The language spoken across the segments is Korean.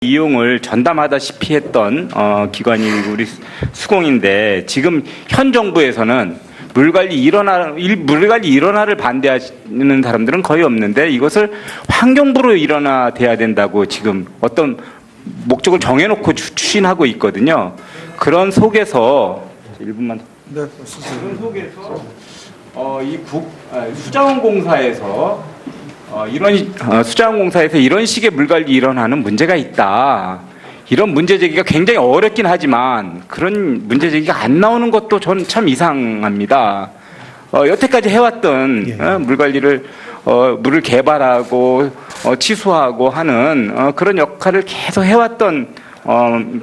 이용을 전담하다시피 했던 기관이 우리 수공인데, 지금 현 정부에서는 물관리 일원화를 반대하는 사람들은 거의 없는데, 이것을 환경부로 일원화돼야 된다고 지금 어떤 목적을 정해놓고 추진하고 있거든요. 그런 속에서 1분만. 네, 그런 속에서 수자원공사에서 수자원공사에서 이런 식의 물관리 일원화는 문제가 있다. 이런 문제 제기가 굉장히 어렵긴 하지만 그런 문제 제기가 안 나오는 것도 전 참 이상합니다. 여태까지 해왔던 물관리를 물을 개발하고 치수하고 하는 그런 역할을 계속 해왔던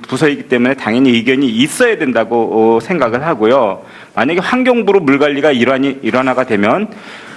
부서이기 때문에 당연히 의견이 있어야 된다고 생각을 하고요. 만약에 환경부로 물관리가 일원화가 되면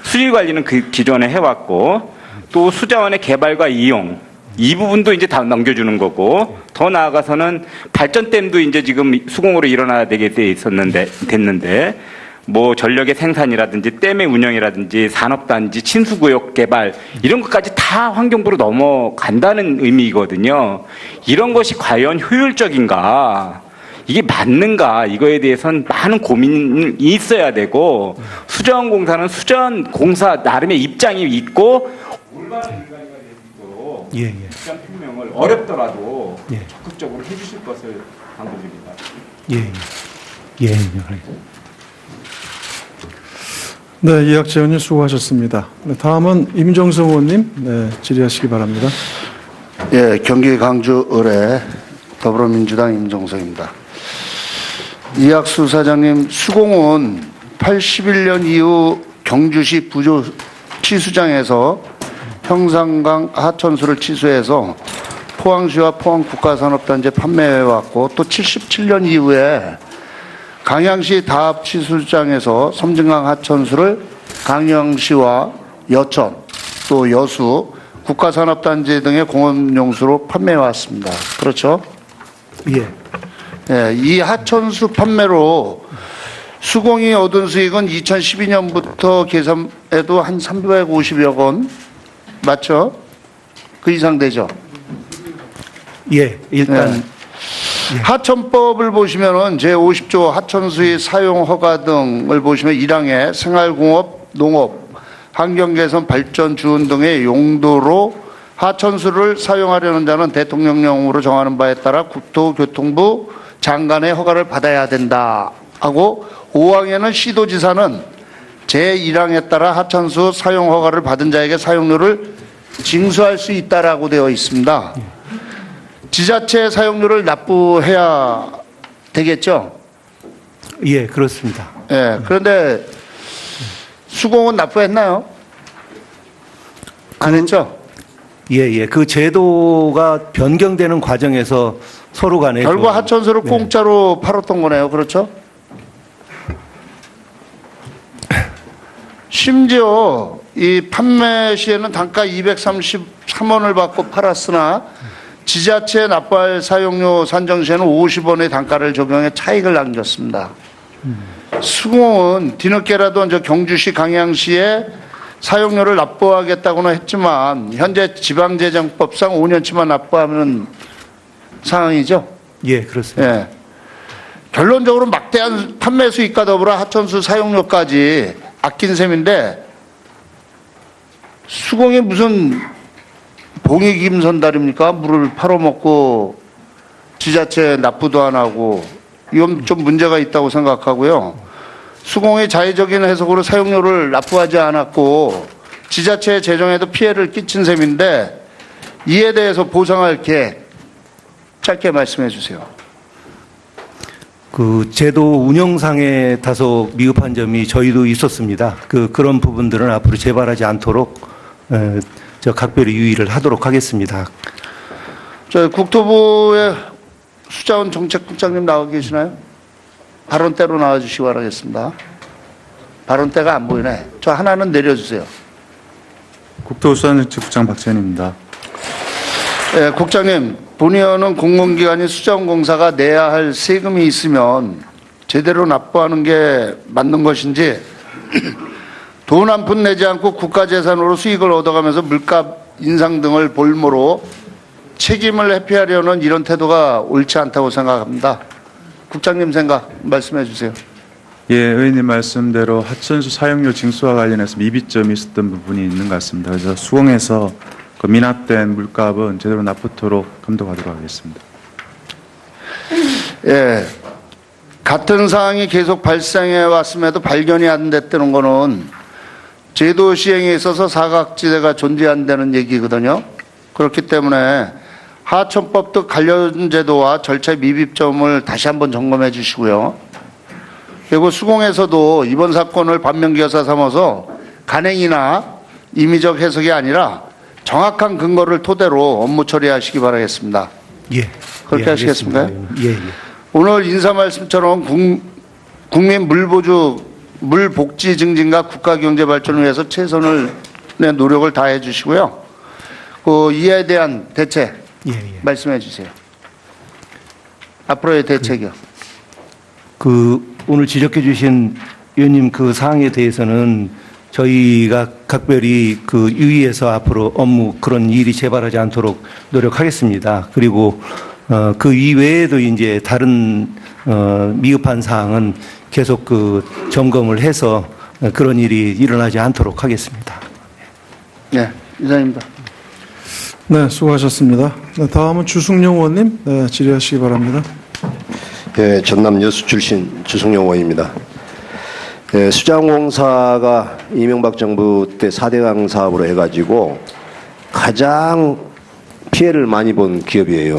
수질관리는 그 기존에 해왔고, 또 수자원의 개발과 이용, 이 부분도 이제 다 넘겨주는 거고, 더 나아가서는 발전댐도 이제 지금 수공으로 일어나게 됐는데, 뭐 전력의 생산이라든지 댐의 운영이라든지 산업단지 친수구역 개발 이런 것까지 다 환경부로 넘어간다는 의미거든요. 이런 것이 과연 효율적인가, 이게 맞는가, 이거에 대해서는 많은 고민이 있어야 되고, 수자원공사는 수자원공사 나름의 입장이 있고 올바른 일관리가 될 수 있도록 입장 표명을 어렵더라도 적극적으로 해주실 것을 당부드립니다. 네, 이학재 의원님 수고하셨습니다. 네, 다음은 임정성 의원님 질의하시기 바랍니다. 예, 경기 광주 의뢰 더불어민주당 임정성입니다. 이학수 사장님, 수공은 81년 이후 경주시 부조 치수장에서 형산강 하천수를 치수해서 포항시와 포항국가산업단지에 판매해왔고, 또 77년 이후에 강양시 다합 치수장에서 섬진강 하천수를 강양시와 여천, 또 여수, 국가산업단지 등의 공업용수로 판매해왔습니다. 그렇죠? 예, 이 하천수 판매로 수공이 얻은 수익은 2012년부터 계산해도 한 350여 원, 맞죠? 그 이상 되죠? 일단 하천법을 보시면은 제50조 하천수의 사용 허가 등을 보시면 1항에 생활공업, 농업, 환경개선, 발전, 주운 등의 용도로 하천수를 사용하려는 자는 대통령령으로 정하는 바에 따라 국토교통부 장관의 허가를 받아야 된다 하고, 5항에는 시도지사는 제1항에 따라 하천수 사용 허가를 받은 자에게 사용료를 징수할 수 있다라고 되어 있습니다. 지자체 사용료를 납부해야 되겠죠? 예, 그렇습니다. 예, 그런데 수공은 납부했나요? 안 했죠? 그 제도가 변경되는 과정에서 서로 간에 결국 하천수를 공짜로 팔았던 거네요. 그렇죠? 심지어 이 판매 시에는 단가 233원을 받고 팔았으나 지자체에 납부할 사용료 산정 시에는 50원의 단가를 적용해 차익을 남겼습니다. 수공은 뒤늦게라도 경주시 강양시에 사용료를 납부하겠다고는 했지만 현재 지방재정법상 5년치만 납부하는 상황이죠. 그렇습니다. 예. 결론적으로 막대한 판매 수익과 더불어 하천수 사용료까지 아낀 셈인데, 수공이 무슨 봉익임선달입니까? 물을 팔아먹고 지자체 납부도 안 하고, 이건 좀 문제가 있다고 생각하고요. 수공의 자의적인 해석으로 사용료를 납부하지 않았고 지자체 재정에도 피해를 끼친 셈인데, 이에 대해서 보상할 계획 짧게 말씀해 주세요. 그 제도 운영상에 다소 미흡한 점이 저희도 있었습니다. 그런 부분들은 앞으로 재발하지 않도록 각별히 유의를 하도록 하겠습니다. 저 국토부의 수자원 정책국장님 나와 계시나요? 발언대로 나와주시기 바라겠습니다. 발언대가 안 보이네. 저 하나는 내려주세요. 국토수자원정책국장 박재현입니다. 예, 국장님, 본의원은 공공기관인 수자원공사가 내야 할 세금이 있으면 제대로 납부하는 게 맞는 것인지, 돈 한 푼 내지 않고 국가재산으로 수익을 얻어가면서 물값 인상 등을 볼모로 책임을 회피하려는 이런 태도가 옳지 않다고 생각합니다. 국장님 생각 말씀해 주세요. 예, 의원님 말씀대로 하천수 사용료 징수와 관련해서 미비점이 있었던 부분이 있는 것 같습니다. 그래서 수공에서 그 미납된 물값은 제대로 납부토록 감독하도록 하겠습니다. 예, 같은 사항이 계속 발생해 왔음에도 발견이 안 됐다는 거는 제도 시행에 있어서 사각지대가 존재한다는 얘기거든요. 그렇기 때문에 하천법 등 관련 제도와 절차의 미비점을 다시 한번 점검해 주시고요. 그리고 수공에서도 이번 사건을 반면교사 삼아서 간행이나 임의적 해석이 아니라 정확한 근거를 토대로 업무 처리하시기 바라겠습니다. 예. 그렇게 예, 하시겠습니까? 알겠습니다. 예, 예. 오늘 인사 말씀처럼 국민 물복지 증진과 국가 경제 발전을 위해서 최선의 노력을 다해 주시고요. 그 이에 대한 대책 예, 예. 말씀해 주세요. 앞으로의 대책이요. 오늘 지적해 주신 의원님 그 사항에 대해서는 저희가 각별히 유의해서 앞으로 업무 그런 일이 재발하지 않도록 노력하겠습니다. 그리고 그 이외에도 이제 다른 미흡한 사항은 계속 점검을 해서 그런 일이 일어나지 않도록 하겠습니다. 네, 이상입니다. 네, 수고하셨습니다. 네, 다음은 주승용 의원님 네, 질의하시기 바랍니다. 예, 전남 여수 출신 주승용 의원입니다. 예, 수자공사가 이명박 정부 때 4대강 사업으로 해가지고 가장 피해를 많이 본 기업이에요.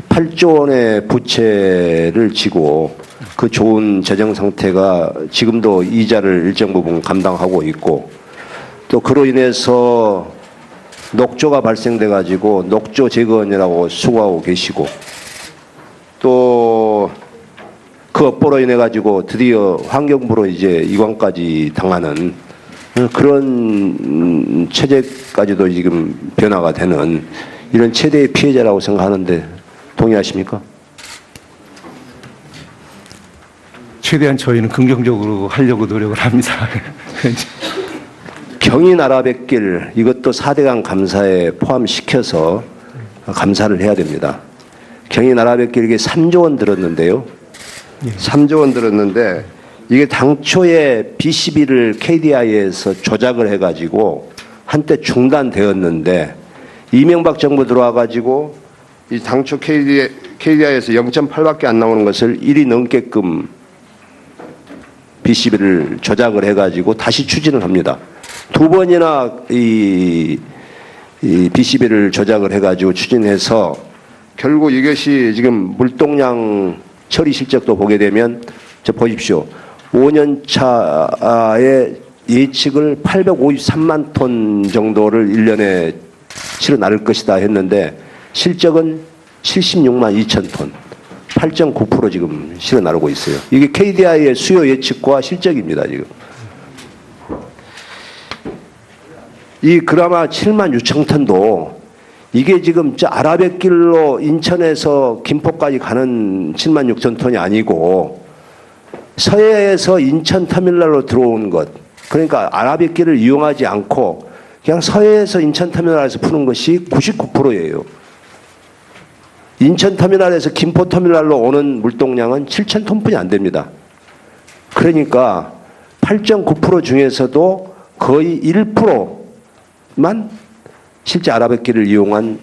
8조 원의 부채를 지고 그 좋은 재정 상태가 지금도 이자를 일정 부분 감당하고 있고 또 그로 인해서 녹조가 발생돼 가지고 녹조 재건이라고 수고하고 계시고 또 그 업보로 인해 가지고 드디어 환경부로 이제 이관까지 당하는 그런 체제까지도 지금 변화가 되는 이런 최대의 피해자라고 생각하는데 동의하십니까? 최대한 저희는 긍정적으로 하려고 노력을 합니다. 경인 아라뱃길 이것도 4대강 감사에 포함시켜서 감사를 해야 됩니다. 경인 아라뱃길 이게 3조 원 들었는데요. 3조 원 들었는데 이게 당초에 BCB를 KDI에서 조작을 해가지고 한때 중단되었는데 이명박 정부 들어와가지고 이 당초 KDI에서 0.8밖에 안 나오는 것을 1이 넘게끔 BCB를 조작을 해가지고 다시 추진을 합니다. 두 번이나 이 BCB를 조작을 해가지고 추진해서 결국 이것이 지금 물동량 처리 실적도 보게 되면 저 보십시오. 5년 차의 예측을 853만 톤 정도를 1년에 실어 나를 것이다 했는데 실적은 76만 2천 톤. 8.9% 지금 실어 나르고 있어요. 이게 KDI의 수요 예측과 실적입니다, 지금. 이 그라마 7만 6천 톤도 이게 지금 저 아라뱃길로 인천에서 김포까지 가는 7만 6천 톤이 아니고 서해에서 인천 터미널로 들어온 것. 그러니까 아라뱃길을 이용하지 않고 그냥 서해에서 인천 터미널에서 푸는 것이 99%예요. 인천 터미널에서 김포 터미널로 오는 물동량은 7천 톤뿐이 안 됩니다. 그러니까 8.9% 중에서도 거의 1%만 실제 아라뱃길을 이용한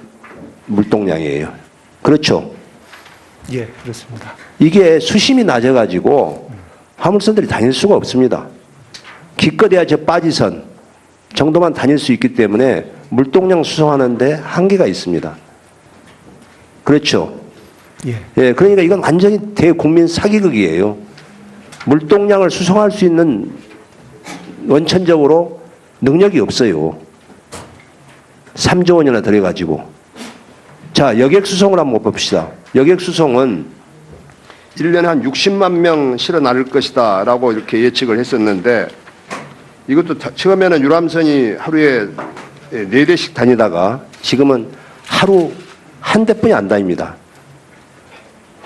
물동량이에요. 그렇죠? 예, 그렇습니다. 이게 수심이 낮아가지고 화물선들이 다닐 수가 없습니다. 기껏해야 저 빠지선 정도만 다닐 수 있기 때문에 물동량 수송하는데 한계가 있습니다. 그렇죠? 예. 예, 그러니까 이건 완전히 대국민 사기극이에요. 물동량을 수송할 수 있는 원천적으로 능력이 없어요. 3조 원이나 들여가지고. 자, 여객수송을 한번 봅시다. 여객수송은 1년에 한 60만 명 실어 나를 것이다 라고 이렇게 예측을 했었는데 이것도 처음에는 유람선이 하루에 4대씩 다니다가 지금은 하루 한 대뿐이 안 다닙니다.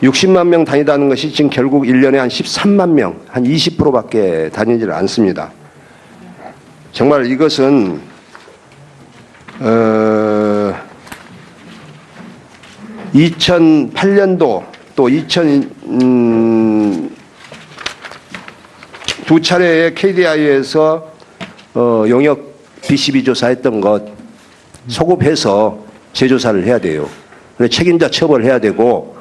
60만 명 다니다는 것이 지금 결국 1년에 한 13만 명, 한 20%밖에 다니지를 않습니다. 정말 이것은 2008년도 또 두 차례의 KDI에서 용역 BCB 조사했던 것 소급해서 재조사를 해야 돼요. 책임자 처벌해야 되고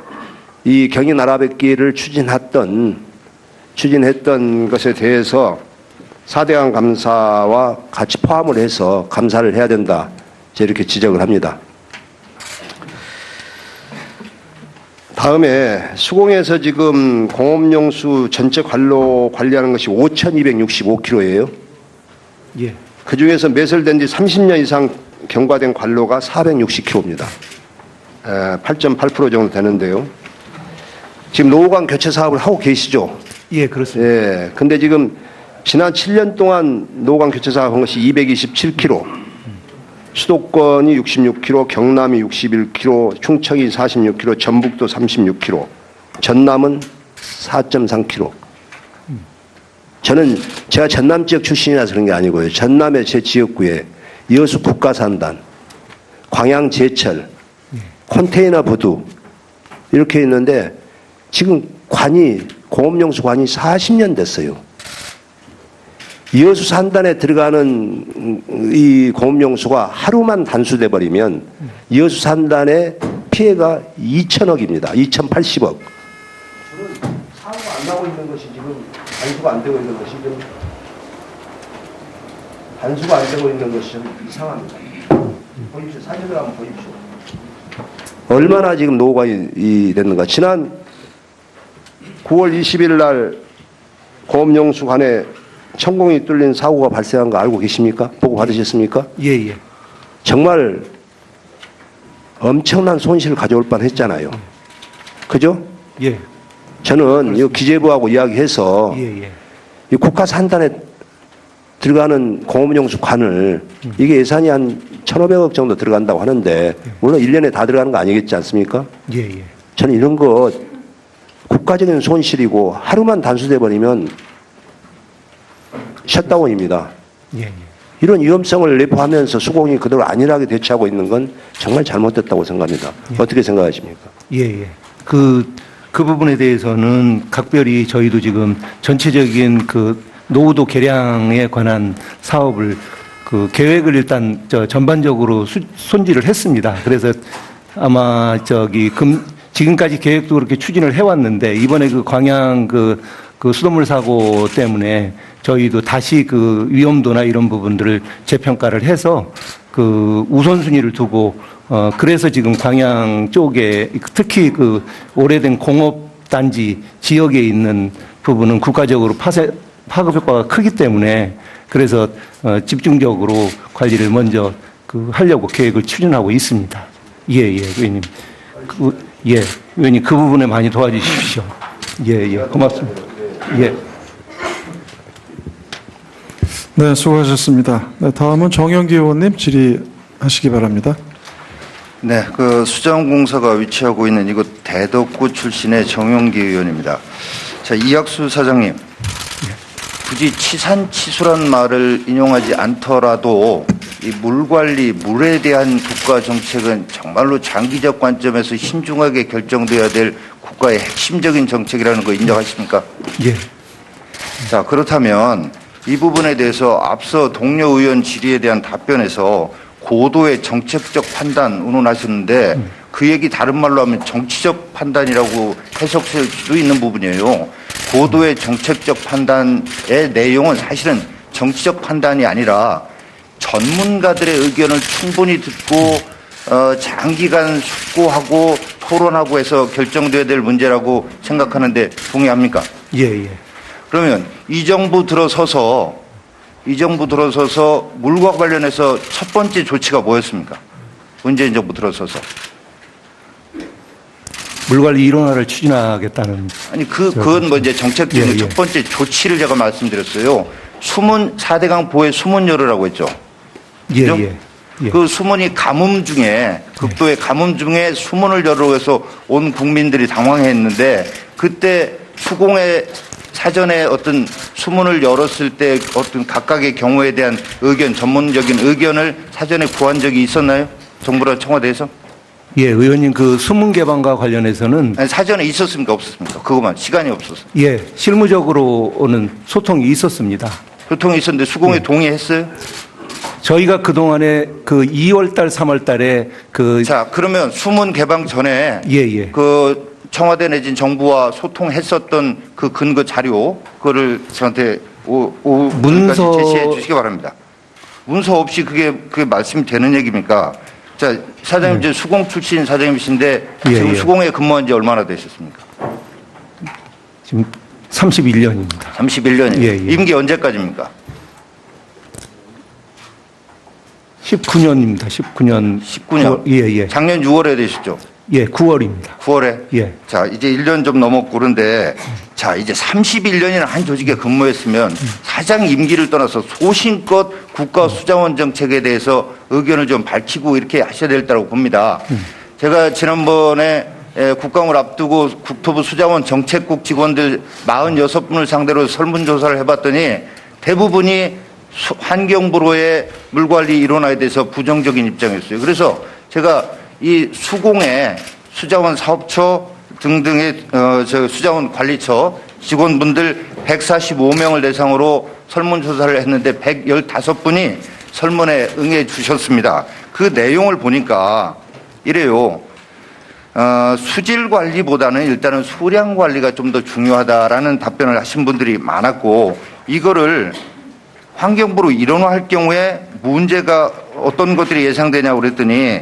이 경인 아라뱃길을 추진했던 것에 대해서 4대강 감사와 같이 포함을 해서 감사를 해야 된다. 이렇게 지적을 합니다. 다음에 수공에서 지금 공업용수 전체 관로 관리하는 것이 5,265km예요. 예. 그 중에서 매설된 지 30년 이상 경과된 관로가 460km입니다. 8.8% 정도 되는데요. 지금 노후관 교체 사업을 하고 계시죠? 예, 그렇습니다. 예. 근데 지금 지난 7년 동안 노후관 교체 사업한 것이 227km. 수도권이 66km, 경남이 61km, 충청이 46km, 전북도 36km, 전남은 4.3km. 저는 제가 전남 지역 출신이라서 그런 게 아니고요. 전남의 제 지역구에 여수 국가산단, 광양 제철, 컨테이너 부두 이렇게 있는데 지금 공업용수 관이 40년 됐어요. 여수 산단에 들어가는 이 공업용수가 하루만 단수돼 버리면 여수 산단의 피해가 2천억입니다. 2,080억. 저는 사고가 안 나고 있는 것이 지금 단수가 안 되고 있는 것이 좀 단수가 안 되고 있는 것이 좀 이상합니다. 보십시오. 사진을 한번 보십시오. 얼마나 지금 노후가 됐는가. 지난 9월 20일 날 공업용수 관에 천공이 뚫린 사고가 발생한 거 알고 계십니까? 보고 받으셨습니까? 예, 예. 정말 엄청난 손실을 가져올 뻔 했잖아요. 그죠? 예. 저는 이 기재부하고 이야기해서 예, 예. 이 국가 산단에 들어가는 공업용수 관을 이게 예산이 한 1,500억 정도 들어간다고 하는데 물론 1년에 다 들어가는 거 아니겠지 않습니까? 예, 예. 저는 이런 거 국가적인 손실이고 하루만 단수돼 버리면 셧다운입니다. 예, 예. 이런 위험성을 내포하면서 수공이 그대로 안일하게 대처하고 있는 건 정말 잘못됐다고 생각합니다. 어떻게 생각하십니까? 예, 예. 그 부분에 대해서는 각별히 저희도 지금 전체적인 그 노후도 개량에 관한 사업을 그 계획을 일단 전반적으로 손질을 했습니다. 그래서 아마 지금까지 계획도 그렇게 추진을 해왔는데 이번에 그 광양 그 수돗물 사고 때문에 저희도 다시 그 위험도나 이런 부분들을 재평가를 해서 그 우선순위를 두고 그래서 지금 광양 쪽에 특히 그 오래된 공업단지 지역에 있는 부분은 국가적으로 파급 효과가 크기 때문에 그래서 집중적으로 관리를 먼저 하려고 계획을 추진하고 있습니다. 예, 의원님. 의원님 그 부분에 많이 도와주십시오. 예, 고맙습니다. 예. 네, 수고하셨습니다. 네, 다음은 정영기 의원님 질의하시기 바랍니다. 네, 그 수자원공사가 위치하고 있는 이곳 대덕구 출신의 정용기 의원입니다. 자, 이학수 사장님, 굳이 치산치수란 말을 인용하지 않더라도 이 물관리, 물에 대한 국가 정책은 정말로 장기적 관점에서 신중하게 결정돼야 될 국가의 핵심적인 정책이라는 거 인정하십니까? 예. 자, 그렇다면 이 부분에 대해서 앞서 동료 의원 질의에 대한 답변에서 고도의 정책적 판단 운운하셨는데 그 얘기 다른 말로 하면 정치적 판단이라고 해석할 수도 있는 부분이에요. 고도의 정책적 판단의 내용은 사실은 정치적 판단이 아니라 전문가들의 의견을 충분히 듣고 장기간 숙고하고 토론하고 해서 결정돼야 될 문제라고 생각하는데 동의합니까? 예. 그러면 이 정부 들어서서 물과 관련해서 첫 번째 조치가 뭐였습니까? 문재인 정부 들어서서. 물관리 일원화를 추진하겠다는. 아니, 그건 뭐 이제 정책적인 예. 첫 번째 조치를 제가 말씀드렸어요. 4대강 보에 수문 열으라고 했죠. 그죠? 예. 그 수문이 가뭄 중에, 극도의 가뭄 중에 수문을 열으라고 해서 온 국민들이 당황했는데 그때 수공의 사전에 어떤 수문을 열었을 때 어떤 각각의 경우에 대한 의견, 전문적인 의견을 사전에 구한 적이 있었나요? 정부랑 청와대에서? 예, 의원님 그 수문 개방과 관련해서는 아니, 사전에 있었습니까? 없었습니까? 그것만 시간이 없었어요. 예, 실무적으로는 소통이 있었습니다. 교통이 있었는데 수공에 동의했어요? 저희가 그동안에 그 2월 달, 3월 달에 그 자, 그러면 수문 개방 전에 예, 예. 그 청와대 내진 정부와 소통했었던 그 근거 자료 그거를 저한테 오후까지 문서- 제시해 주시기 바랍니다. 문서 없이 그게 말씀이 되는 얘기입니까? 자, 사장님 이제 수공 출신 사장님이신데 예, 지금 예. 수공에 근무한 지 얼마나 되셨습니까? 지금 31년입니다. 31년이에요. 예, 예. 임기 언제까지입니까? 19년입니다. 19년. 19년. 예, 예. 작년 6월에 되셨죠? 예, 9월입니다. 9월에? 예. 자, 이제 1년 좀 넘었고 그런데 자, 이제 31년이나 한 조직에 근무했으면 사장 임기를 떠나서 소신껏 국가 수자원 정책에 대해서 의견을 좀 밝히고 이렇게 하셔야 될 거라고 봅니다. 제가 지난번에 국감을 앞두고 국토부 수자원 정책국 직원들 46분을 상대로 설문조사를 해봤더니 대부분이 환경부로의 물관리 일원화에 대해서 부정적인 입장이었어요. 그래서 제가 이 수공의 수자원 사업처 등등의 수자원 관리처 직원분들 145명을 대상으로 설문조사를 했는데 115분이 설문에 응해 주셨습니다. 그 내용을 보니까 이래요. 수질 관리보다는 일단은 수량 관리가 좀 더 중요하다라는 답변을 하신 분들이 많았고 이거를 환경부로 일원화할 경우에 문제가 어떤 것들이 예상되냐고 그랬더니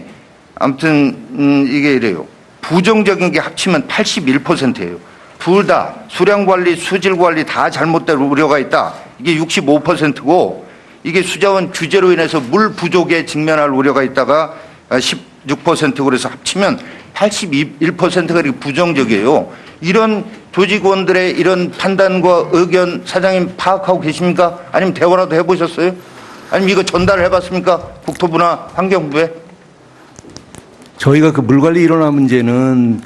아무튼 이게 이래요. 부정적인 게 합치면 81%예요. 둘 다 수량 관리, 수질 관리 다 잘못될 우려가 있다. 이게 65%고 이게 수자원 규제로 인해서 물 부족에 직면할 우려가 있다가 16% 그래서 합치면 81%가 이렇게 부정적이에요. 이런 조직원들의 이런 판단과 의견 사장님 파악하고 계십니까? 아니면 대화라도 해보셨어요? 아니면 이거 전달을 해봤습니까? 국토부나 환경부에? 저희가 그 물관리 일원화 문제는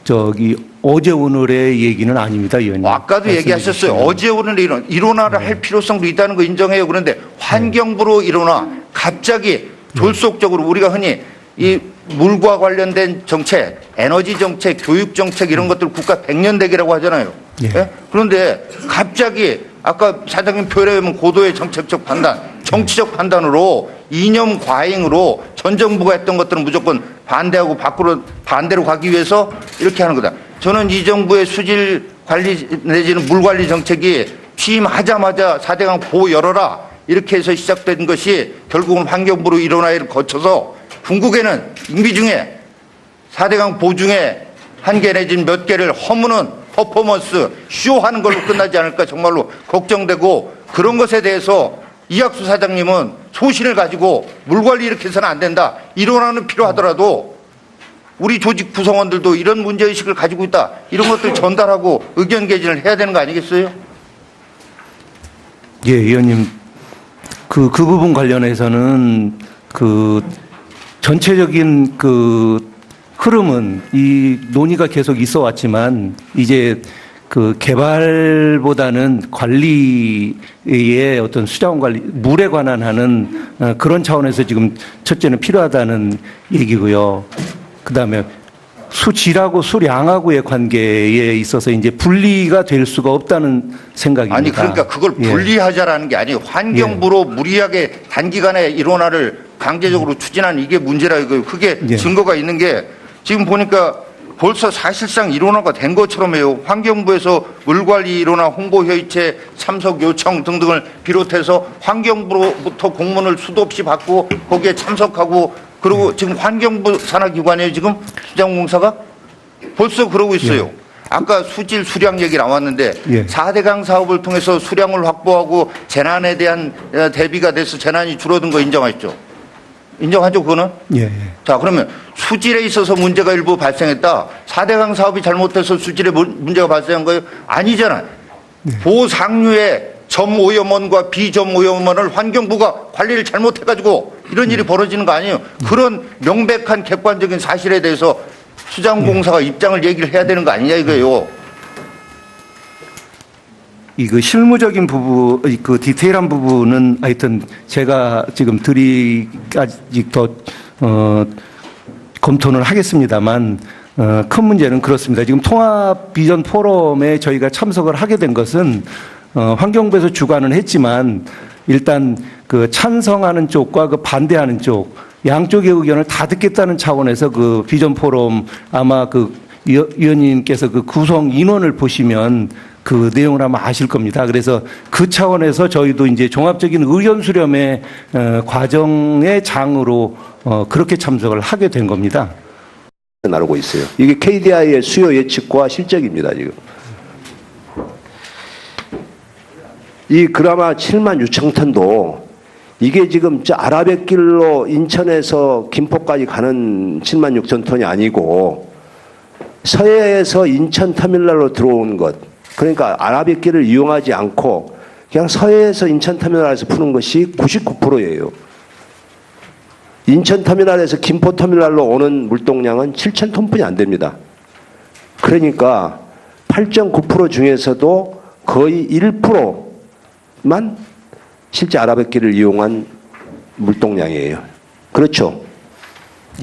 저기 어제 오늘의 얘기는 아닙니다, 의원님. 아까도 말씀해 얘기하셨어요. 주시면. 어제 오늘 일원화를 할 필요성도 있다는 거 인정해요. 그런데 환경부로 일원화 갑자기 졸속적으로 우리가 흔히 이 물과 관련된 정책, 에너지 정책, 교육 정책 이런 것들 국가 100년 대계라고 하잖아요. 예. 예? 그런데 갑자기 아까 사장님 표현에 보면 고도의 정책적 판단, 정치적 판단으로 이념 과잉으로 전 정부가 했던 것들은 무조건 반대하고 반대로 가기 위해서 이렇게 하는 거다. 저는 이 정부의 수질 관리 내지는 물 관리 정책이 취임하자마자 4대강 보호 열어라 이렇게 해서 시작된 것이 결국은 환경부로 일원화를 거쳐서 궁극에는 임기 중에 4대강 보중에 한 개 내지는 몇 개를 허무는 퍼포먼스 쇼하는 걸로 끝나지 않을까 정말로 걱정되고 그런 것에 대해서 이학수 사장님은 소신을 가지고 물관리 이렇게 해서는 안 된다. 일원화는 필요하더라도 우리 조직 구성원들도 이런 문제의식을 가지고 있다. 이런 것들 전달하고 의견 개진을 해야 되는 거 아니겠어요? 예, 의원님. 그 부분 관련해서는 그 전체적인 그 흐름은 이 논의가 계속 있어 왔지만 이제 그 개발보다는 관리의 어떤 수자원 관리, 물에 관한 하는 그런 차원에서 지금 첫째는 필요하다는 얘기고요. 그 다음에 수질하고 수량하고의 관계에 있어서 이제 분리가 될 수가 없다는 생각입니다. 아니 그러니까 그걸 예. 분리하자라는 게 아니에요. 환경부로 무리하게 단기간에 일원화를 강제적으로 추진하는 이게 문제라 이거예요. 그게 예. 증거가 있는 게 지금 보니까 벌써 사실상 일원화가 된 것처럼 해요. 환경부에서 물관리 일원화 홍보회의체 참석 요청 등등을 비롯해서 환경부로부터 공문을 수도 없이 받고 거기에 참석하고 그리고 지금 환경부 산하기관이에요. 지금 수자원공사가 벌써 그러고 있어요. 아까 수질 수량 얘기 나왔는데 예. 4대강 사업을 통해서 수량을 확보하고 재난에 대한 대비가 돼서 재난이 줄어든 거 인정하시죠? 인정하죠, 그거는? 예, 예. 자, 그러면 수질에 있어서 문제가 일부 발생했다. 4대강 사업이 잘못돼서 수질에 문제가 발생한 거예요? 아니잖아요. 보상류의 점오염원과 비점오염원을 환경부가 관리를 잘못해가지고 이런 일이 벌어지는 거 아니에요? 그런 명백한 객관적인 사실에 대해서 수자원공사가 입장을 얘기를 해야 되는 거 아니냐 이거예요. 이거 실무적인 부분, 그 디테일한 부분은 하여튼 제가 지금 아직 더 검토는 하겠습니다만 큰 문제는 그렇습니다. 지금 통합 비전 포럼에 저희가 참석을 하게 된 것은 환경부에서 주관은 했지만 일단 그 찬성하는 쪽과 그 반대하는 쪽 양쪽의 의견을 다 듣겠다는 차원에서 그 비전 포럼 아마 그 위원님께서 그 구성 인원을 보시면 그 내용을 아마 아실 겁니다. 그래서 그 차원에서 저희도 이제 종합적인 의견 수렴의 과정의 장으로 그렇게 참석을 하게 된 겁니다. 나누고 있어요. 이게 KDI의 수요 예측과 실적입니다, 지금. 이 그라마 7만 6천 톤도 이게 지금 저 아라뱃길로 인천에서 김포까지 가는 7만 6천 톤이 아니고 서해에서 인천 터미널로 들어온 것. 그러니까 아라뱃길을 이용하지 않고 그냥 서해에서 인천 터미널에서 푸는 것이 99%예요. 인천 터미널에서 김포 터미널로 오는 물동량은 7천 톤뿐이 안 됩니다. 그러니까 8.9% 중에서도 거의 1%만 실제 아라뱃길을 이용한 물동량이에요. 그렇죠?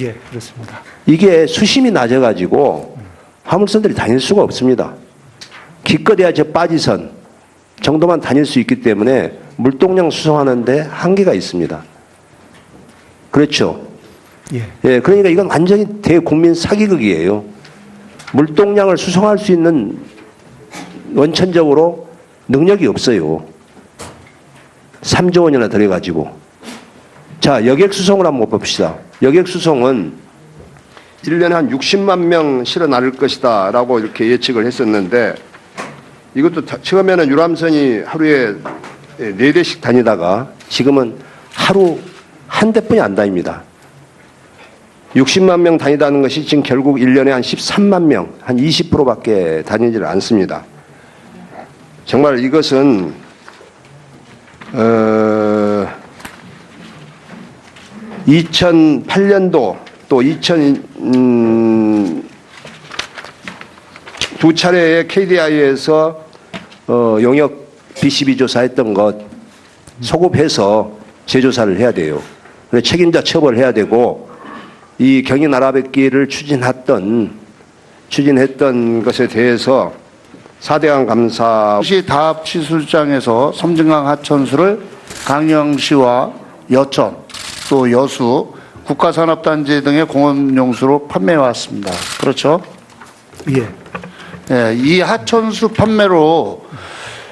예, 그렇습니다. 이게 수심이 낮아가지고 화물선들이 다닐 수가 없습니다. 기껏해야 저 빠지선 정도만 다닐 수 있기 때문에 물동량 수송하는데 한계가 있습니다. 그렇죠? 예. 예, 그러니까 이건 완전히 대국민 사기극이에요. 물동량을 수송할 수 있는 원천적으로 능력이 없어요. 3조 원이나 들여가지고. 자, 여객 수송을 한번 봅시다. 여객 수송은 1년에 한 60만 명 실어 나를 것이다 라고 이렇게 예측을 했었는데 이것도 처음에는 유람선이 하루에 4대씩 다니다가 지금은 하루 한 대뿐이 안 다닙니다. 60만 명 다니다는 것이 지금 결국 1년에 한 13만 명, 한 20%밖에 다니지를 않습니다. 정말 이것은 2008년도 또 두 차례의 KDI에서 용역 BCB 조사했던 것 소급해서 재조사를 해야 돼요. 책임자 처벌해야 되고 이 경인 아라뱃길을 추진했던 것에 대해서 4대강 감사 시 다합 시술장에서 섬진강 하천수를 강영시와 여천 또 여수 국가산업단지 등의 공업용수로 판매해 왔습니다. 그렇죠? 예. 예, 이 하천수 판매로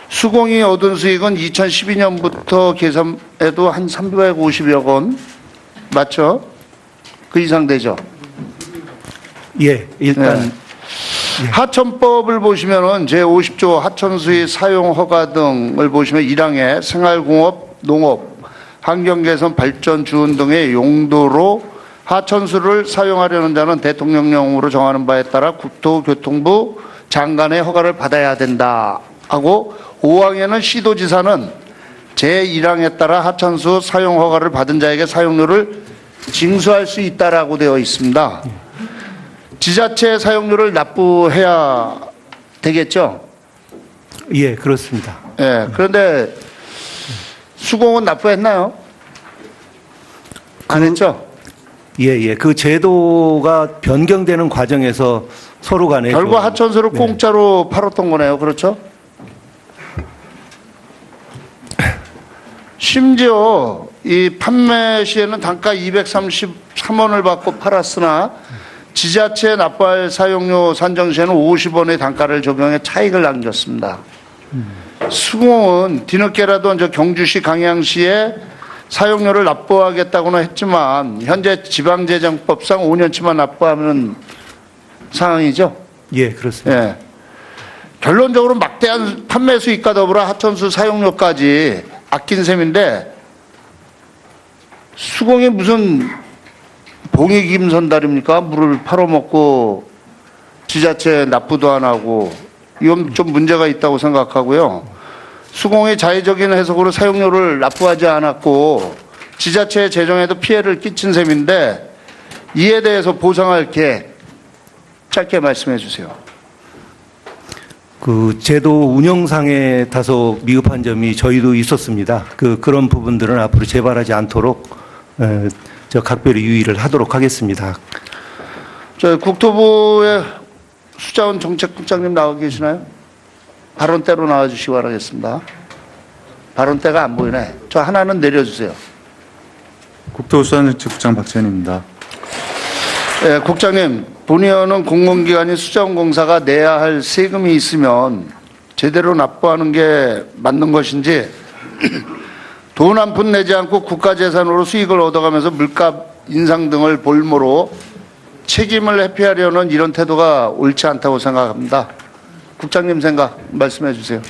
수공이 얻은 수익은 2012년부터 계산해도 한 350여 원 맞죠? 그 이상 되죠? 예, 일단 하천법을 보시면은 제50조 하천수의 사용 허가 등을 보시면 1항에 생활공업, 농업, 환경개선, 발전, 주운 등의 용도로 하천수를 사용하려는 자는 대통령령으로 정하는 바에 따라 국토교통부 장관의 허가를 받아야 된다 하고 5항에는 시도지사는 제1항에 따라 하천수 사용 허가를 받은 자에게 사용료를 징수할 수 있다라고 되어 있습니다. 지자체 사용료를 납부해야 되겠죠? 예, 그렇습니다. 예, 그런데 수공은 납부했나요? 안 했죠? 예, 예. 그 제도가 변경되는 과정에서 서로 간에 결국 좀, 하천수를 네. 공짜로 팔았던 거네요. 그렇죠? 심지어 이 판매 시에는 단가 233원을 받고 팔았으나 지자체 납부할 사용료 산정 시에는 50원의 단가를 적용해 차익을 남겼습니다. 수공은 뒤늦게라도 저 경주시 강양시에 사용료를 납부하겠다고는 했지만 현재 지방재정법상 5년치만 납부하는 상황이죠. 예, 그렇습니다. 예. 결론적으로 막대한 판매 수익과 더불어 하천수 사용료까지 아낀 셈인데 수공이 무슨 봉익임선달입니까? 물을 팔아먹고 지자체 납부도 안 하고 이건 좀 문제가 있다고 생각하고요. 수공의 자의적인 해석으로 사용료를 납부하지 않았고 지자체 재정에도 피해를 끼친 셈인데 이에 대해서 보상할 계획 짧게 말씀해 주세요. 그 제도 운영상에 다소 미흡한 점이 저희도 있었습니다. 그런 부분들은 앞으로 재발하지 않도록 저 각별히 유의를 하도록 하겠습니다. 저 국토부의 수자원 정책국장님 나와 계시나요? 발언대로 나와주시기 바라겠습니다. 발언대가 안 보이네. 저 하나는 내려주세요. 국토수산정책국장 박지원입니다. 예, 국장님, 본의원은 공공기관인 수자원공사가 내야 할 세금이 있으면 제대로 납부하는 게 맞는 것인지 돈 한 푼 내지 않고 국가재산으로 수익을 얻어가면서 물가 인상 등을 볼모로 책임을 회피하려는 이런 태도가 옳지 않다고 생각합니다. 국장님 생각 말씀해 주세요.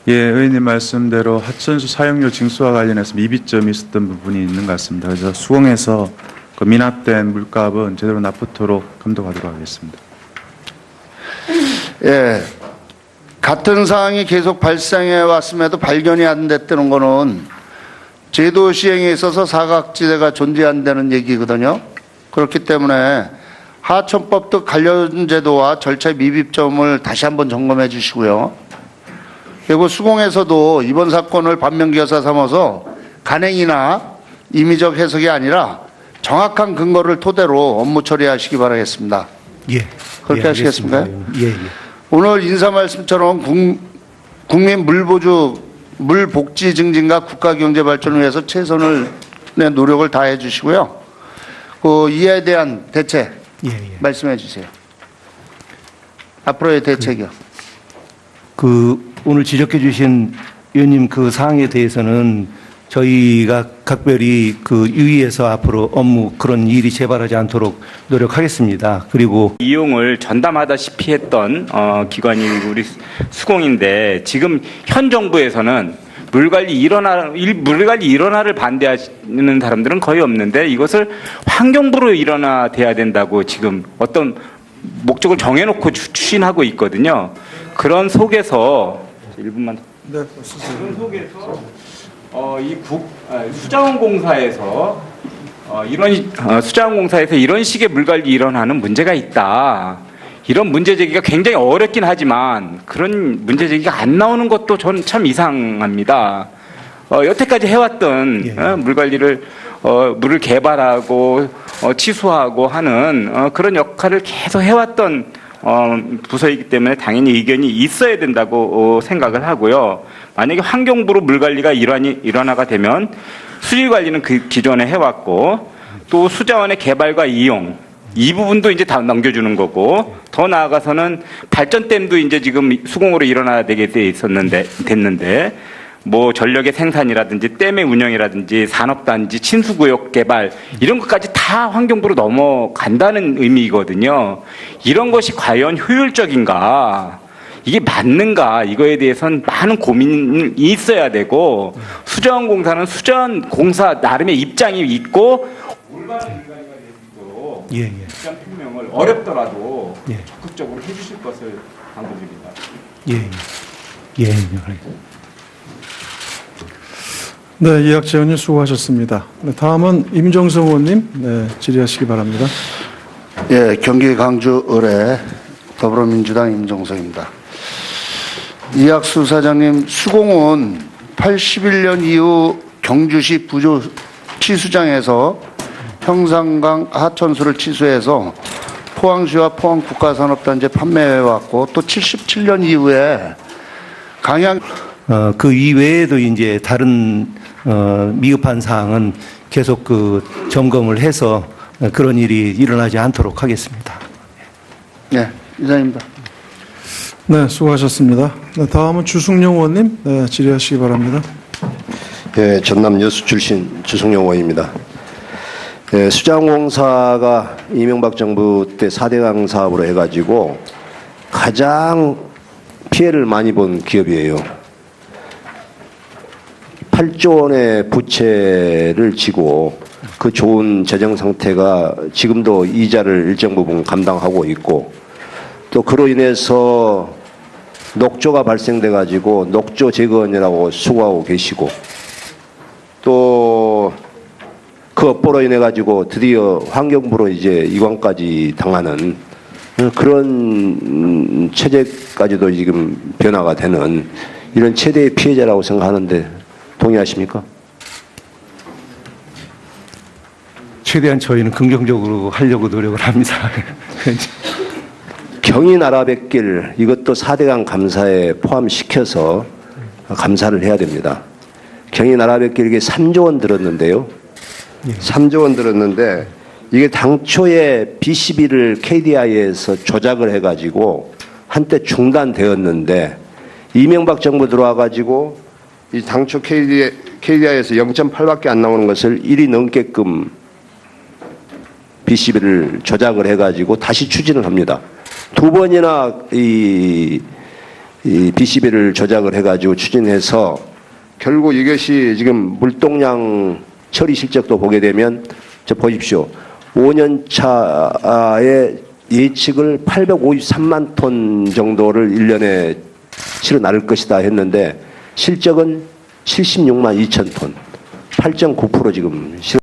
예, 의원님 말씀대로 하천수 사용료 징수와 관련해서 미비점이 있었던 부분이 있는 것 같습니다. 그래서 수공해서 그 미납된 물값은 제대로 납부토록 감독하도록 하겠습니다. 예, 같은 사항이 계속 발생해 왔음에도 발견이 안 됐다는 거는 제도 시행에 있어서 사각지대가 존재한다는 얘기거든요. 그렇기 때문에 하천법 등 관련 제도와 절차의 미비점을 다시 한번 점검해 주시고요. 그리고 수공에서도 이번 사건을 반면교사 삼아서 간행이나 임의적 해석이 아니라 정확한 근거를 토대로 업무 처리하시기 바라겠습니다. 예. 그렇게 예, 하시겠습니까? 알겠습니다. 예, 예. 오늘 인사 말씀처럼 국민 물복지 증진과 국가 경제 발전을 위해서 최선의 노력을 다해 주시고요. 그 이에 대한 대책 예, 예. 말씀해 주세요. 앞으로의 대책이요. 그 오늘 지적해 주신 의원님 그 사항에 대해서는 저희가 각별히 그 유의해서 앞으로 업무 그런 일이 재발하지 않도록 노력하겠습니다. 그리고 이용을 전담하다시피 했던 기관이 우리 수공인데 지금 현 정부에서는 물관리 일원화를 반대하는 사람들은 거의 없는데 이것을 환경부로 일원화돼야 된다고 지금 어떤 목적을 정해놓고 추진하고 있거든요. 그런 속에서 1분만 네, 그런 속에서 수자원공사에서 수자원공사에서 이런 식의 물관리 일원하는 문제가 있다. 이런 문제 제기가 굉장히 어렵긴 하지만 그런 문제 제기가 안 나오는 것도 저는 참 이상합니다. 여태까지 해왔던 예. 물관리를 물을 개발하고 치수하고 하는 그런 역할을 계속 해왔던 부서이기 때문에 당연히 의견이 있어야 된다고 생각을 하고요. 만약에 환경부로 물관리가 일원화가 되면 수질관리는 그 기존에 해왔고 또 수자원의 개발과 이용 이 부분도 이제 다 넘겨주는 거고 더 나아가서는 발전댐도 이제 지금 수공으로 일어나야 되게 됐는데 뭐 전력의 생산이라든지 댐의 운영이라든지 산업단지 친수구역 개발 이런 것까지 다 환경부로 넘어간다는 의미거든요. 이런 것이 과연 효율적인가 이게 맞는가 이거에 대해서는 많은 고민이 있어야 되고 수자원공사는 수자원공사 나름의 입장이 있고 올바른 인간이가 될 수 있도록 예, 예. 입장 표명을 어렵더라도 예. 적극적으로 해주실 것을 당부드립니다. 예, 예. 예, 알겠습니다. 네, 이학재 의원님 수고하셨습니다. 네, 다음은 임종성 의원님 질의하시기 바랍니다. 예, 경기 강주 의뢰 더불어민주당 임종석입니다. 이학수 사장님, 수공은 81년 이후 경주시 부조 치수장에서 형산강 하천수를 치수해서 포항시와 포항국가산업단지에 판매해왔고 또 77년 이후에 강양 그 이외에도 이제 다른 미흡한 사항은 계속 그 점검을 해서 그런 일이 일어나지 않도록 하겠습니다. 네, 이상입니다. 네, 수고하셨습니다. 네, 다음은 주승용 의원님 질의하시기 바랍니다. 예, 전남 여수 출신 주승용 의원입니다. 예, 수자원공사가 이명박 정부 때 4대강 사업으로 해가지고 가장 피해를 많이 본 기업이에요. 8조 원의 부채를 지고 그 좋은 재정 상태가 지금도 이자를 일정 부분 감당하고 있고 또 그로 인해서 녹조가 발생돼 가지고 녹조 재건이라고 수고하고 계시고 또 그 업보로 인해 가지고 드디어 환경부로 이제 이관까지 당하는 그런 체제까지도 지금 변화가 되는 이런 최대의 피해자라고 생각하는데 동의하십니까? 최대한 저희는 긍정적으로 하려고 노력을 합니다. 경인 아라뱃길 이것도 4대강 감사에 포함시켜서 감사를 해야 됩니다. 경인 아라뱃길 이게 3조 원 들었는데요. 3조 원 들었는데 이게 당초에 B12를 KDI에서 조작을 해가지고 한때 중단되었는데 이명박 정부 들어와가지고 이 당초 KDI에서 0.8밖에 안 나오는 것을 1이 넘게끔 B12를 조작을 해가지고 다시 추진을 합니다. 두 번이나 이 B12를 조작을 해가지고 추진해서 결국 이것이 지금 물동량 처리 실적도 보게 되면 저 보십시오. 5년 차에 예측을 853만 톤 정도를 1년에 실어 나를 것이다 했는데 실적은 76만 2천 톤, 8.9% 지금 실어